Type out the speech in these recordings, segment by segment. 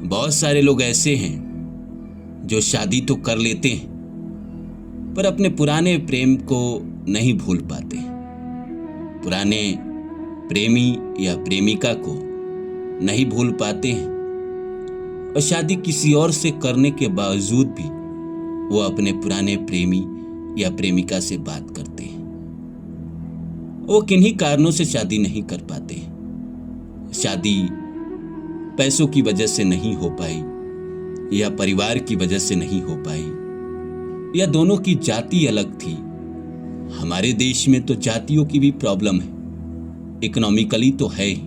बहुत सारे लोग ऐसे हैं जो शादी तो कर लेते हैं पर अपने पुराने प्रेम को नहीं भूल पाते। पुराने प्रेमी या प्रेमिका को नहीं भूल पाते हैं और शादी किसी और से करने के बावजूद भी वो अपने पुराने प्रेमी या प्रेमिका से बात करते हैं। वो किन्हीं कारणों से शादी नहीं कर पाते। शादी पैसों की वजह से नहीं हो पाई या परिवार की वजह से नहीं हो पाई या दोनों की जाति अलग थी। हमारे देश में तो जातियों की भी प्रॉब्लम है, इकोनॉमिकली तो है ही,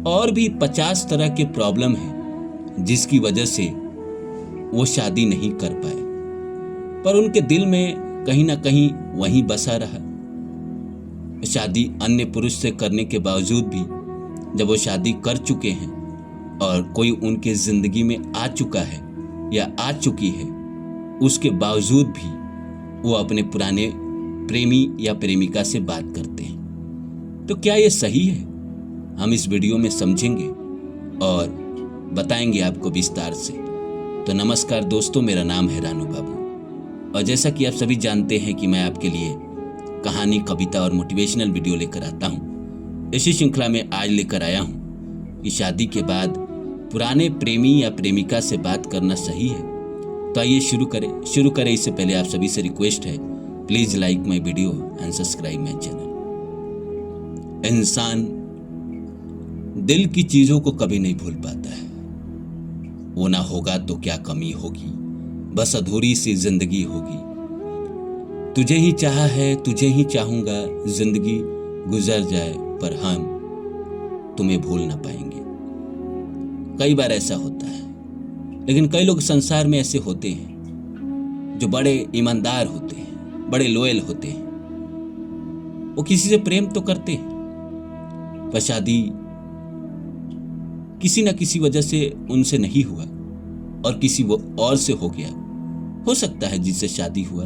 और भी 50 तरह के प्रॉब्लम है जिसकी वजह से वो शादी नहीं कर पाए। पर उनके दिल में कहीं ना कहीं वहीं बसा रहा। शादी अन्य पुरुष से करने के बावजूद भी जब वो शादी कर चुके हैं और कोई उनके जिंदगी में आ चुका है या आ चुकी है, उसके बावजूद भी वो अपने पुराने प्रेमी या प्रेमिका से बात करते हैं। तो क्या ये सही है? हम इस वीडियो में समझेंगे और बताएंगे आपको विस्तार से। तो नमस्कार दोस्तों, मेरा नाम है रानू बाबू और जैसा कि आप सभी जानते हैं कि मैं आपके लिए कहानी, कविता और मोटिवेशनल वीडियो लेकर आता हूं। इसी श्रृंखला में आज लेकर आया हूं कि शादी के बाद पुराने प्रेमी या प्रेमिका से बात करना सही है। तो आइए शुरू करें। इससे पहले आप सभी से रिक्वेस्ट है, please like my video and subscribe my channel. इंसान दिल की चीजों को कभी नहीं भूल पाता है। वो ना होगा तो क्या कमी होगी, बस अधूरी सी जिंदगी होगी। तुझे ही चाहा है, तुझे ही चाहूंगा, जिंदगी गुजर जाए पर हम तुम्हें भूल ना पाएंगे। कई बार ऐसा होता है, लेकिन कई लोग संसार में ऐसे होते हैं जो बड़े ईमानदार होते हैं, बड़े लॉयल होते हैं। वो किसी से प्रेम तो करते हैं पर शादी किसी न किसी वजह से उनसे नहीं हुआ और किसी वो और से हो गया। हो सकता है जिससे शादी हुआ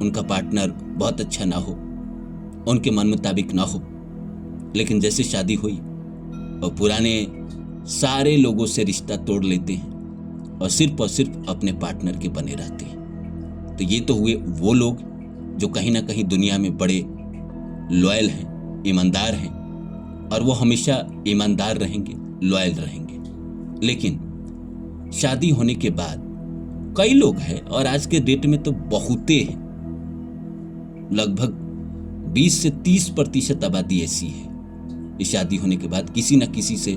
उनका पार्टनर बहुत अच्छा ना हो, उनके मन मुताबिक ना हो, लेकिन जैसे शादी हुई और पुराने सारे लोगों से रिश्ता तोड़ लेते हैं और सिर्फ अपने पार्टनर के बने रहते हैं। तो ये तो हुए वो लोग जो कहीं ना कहीं दुनिया में बड़े लॉयल हैं, ईमानदार हैं, और वो हमेशा ईमानदार रहेंगे, लॉयल रहेंगे। लेकिन शादी होने के बाद कई लोग हैं, और आज के डेट में तो बहुते हैं, लगभग 20 से 30% आबादी ऐसी है कि शादी होने के बाद किसी न किसी से,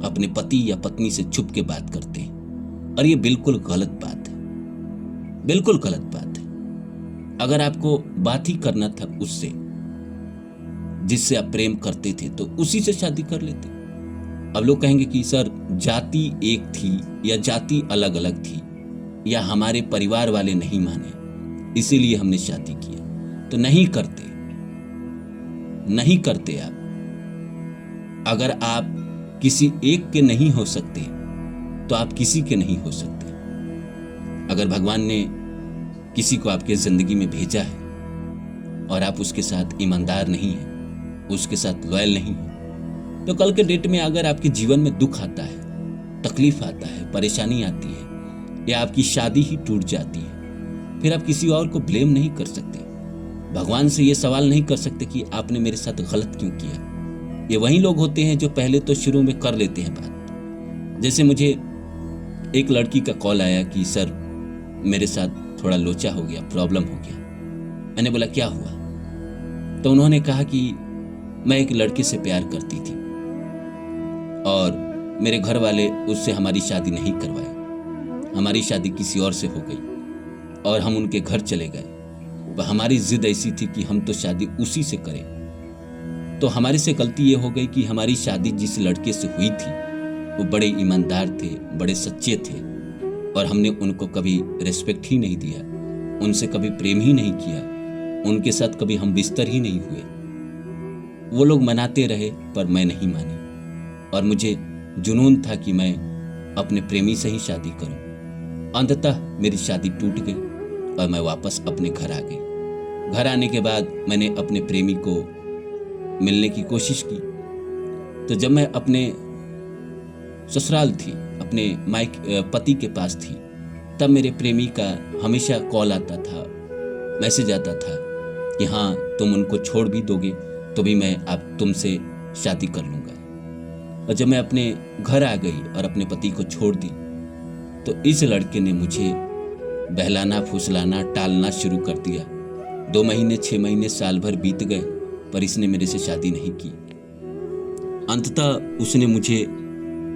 अपने पति या पत्नी से छुप के बात करते हैं। और ये बिल्कुल गलत बात है, बिल्कुल गलत बात है। अगर आपको बात ही करना था उससे जिससे आप प्रेम करते थे तो उसी से शादी कर लेते। अब लोग कहेंगे कि सर जाति एक थी या जाति अलग अलग थी या हमारे परिवार वाले नहीं माने इसीलिए हमने शादी किया। तो नहीं करते आप। अगर आप किसी एक के नहीं हो सकते तो आप किसी के नहीं हो सकते। अगर भगवान ने किसी को आपके जिंदगी में भेजा है और आप उसके साथ ईमानदार नहीं हैं, उसके साथ लॉयल नहीं हैं, तो कल के डेट में अगर आपके जीवन में दुख आता है, तकलीफ आता है, परेशानी आती है या आपकी शादी ही टूट जाती है, फिर आप किसी और को ब्लेम नहीं कर सकते। भगवान से ये सवाल नहीं कर सकते कि आपने मेरे साथ गलत क्यों किया। ये वही लोग होते हैं जो पहले तो शुरू में कर लेते हैं बात। जैसे मुझे एक लड़की का कॉल आया कि सर मेरे साथ थोड़ा लोचा हो गया, प्रॉब्लम हो गया। मैंने बोला क्या हुआ? तो उन्होंने कहा कि मैं एक लड़के से प्यार करती थी और मेरे घर वाले उससे हमारी शादी नहीं करवाए। हमारी शादी किसी और से हो गई और हम उनके घर चले गए। वह हमारी जिद ऐसी थी कि हम तो शादी उसी से करें। तो हमारे से गलती ये हो गई कि हमारी शादी जिस लड़के से हुई थी वो बड़े ईमानदार थे, बड़े सच्चे थे, और हमने उनको कभी रिस्पेक्ट ही नहीं दिया, उनसे कभी प्रेम ही नहीं किया, उनके साथ कभी हम बिस्तर ही नहीं हुए। वो लोग मनाते रहे पर मैं नहीं मानी और मुझे जुनून था कि मैं अपने प्रेमी से ही शादी करूं। अंततः मेरी शादी टूट गई और मैं वापस अपने घर आ गई। घर आने के बाद मैंने अपने प्रेमी को मिलने की कोशिश की। तो जब मैं अपने ससुराल थी, अपने पति के पास थी, तब मेरे प्रेमी का हमेशा कॉल आता था, मैसेज आता था कि हाँ तुम उनको छोड़ भी दोगे तो भी मैं अब तुमसे शादी कर लूँगा। और जब मैं अपने घर आ गई और अपने पति को छोड़ दी तो इस लड़के ने मुझे बहलाना फुसलाना टालना शुरू कर दिया। 2 महीने 6 महीने साल भर बीत गए पर इसने मेरे से शादी नहीं की। अंततः उसने मुझे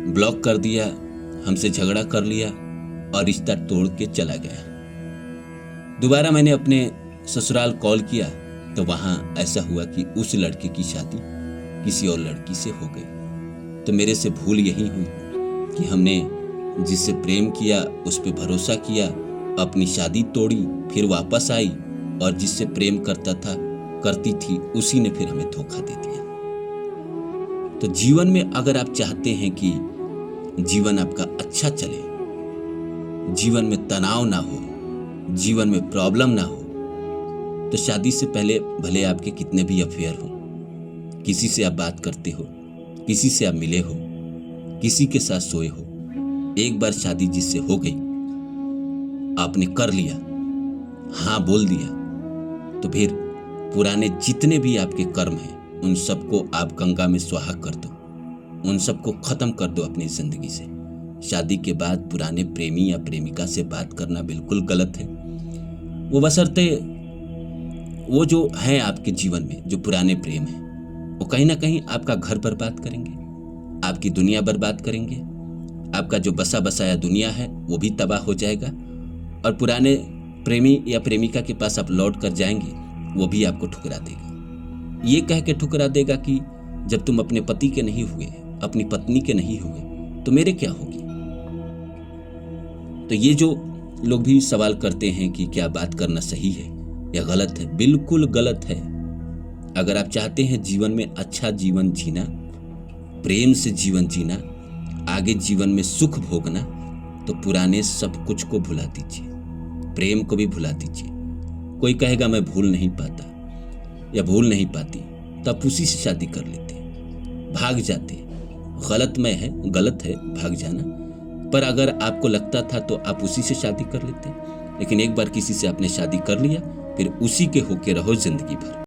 ब्लॉक कर दिया, हमसे झगड़ा कर लिया और रिश्ता तोड़ के चला गया। दोबारा मैंने अपने ससुराल कॉल किया तो वहाँ ऐसा हुआ कि उस लड़के की शादी किसी और लड़की से हो गई। तो मेरे से भूल यही हुई कि हमने जिससे प्रेम किया उस पर भरोसा किया, अपनी शादी तोड़ी, फिर वापस आई और जिससे प्रेम करती थी उसी ने फिर हमें धोखा दे दिया। तो जीवन में अगर आप चाहते हैं कि जीवन आपका अच्छा चले, जीवन में तनाव ना हो, जीवन में प्रॉब्लम ना हो, तो शादी से पहले भले आपके कितने भी अफेयर हो, किसी से आप बात करते हो, किसी से आप मिले हो, किसी के साथ सोए हो, एक बार शादी जिससे हो गई, आपने कर लिया, हाँ बोल दिया, तो फिर पुराने जितने भी आपके कर्म हैं उन सबको आप गंगा में स्वाहा कर दो, उन सबको खत्म कर दो अपनी जिंदगी से। शादी के बाद पुराने प्रेमी या प्रेमिका से बात करना बिल्कुल गलत है। वो बशर्ते वो जो है आपके जीवन में जो पुराने प्रेम है वो कहीं ना कहीं आपका घर बर्बाद करेंगे, आपकी दुनिया बर्बाद करेंगे, आपका जो बसा बसाया दुनिया है वो भी तबाह हो जाएगा और पुराने प्रेमी या प्रेमिका के पास आप लौट कर जाएंगे वो भी आपको ठुकरा देगा। ये कह के ठुकरा देगा कि जब तुम अपने पति के नहीं हुए, अपनी पत्नी के नहीं हुए तो मेरे क्या होगी। तो ये जो लोग भी सवाल करते हैं कि क्या बात करना सही है या गलत है, बिल्कुल गलत है। अगर आप चाहते हैं जीवन में अच्छा जीवन जीना, प्रेम से जीवन जीना, आगे जीवन में सुख भोगना, तो पुराने सब कुछ को भुला दीजिए, प्रेम को भी भुला दीजिए। कोई कहेगा मैं भूल नहीं पाता या भूल नहीं पाती, तो आप उसी से शादी कर लेते, भाग जाते। गलत है भाग जाना, पर अगर आपको लगता था तो आप उसी से शादी कर लेते। लेकिन एक बार किसी से आपने शादी कर लिया, फिर उसी के होके रहो जिंदगी भर।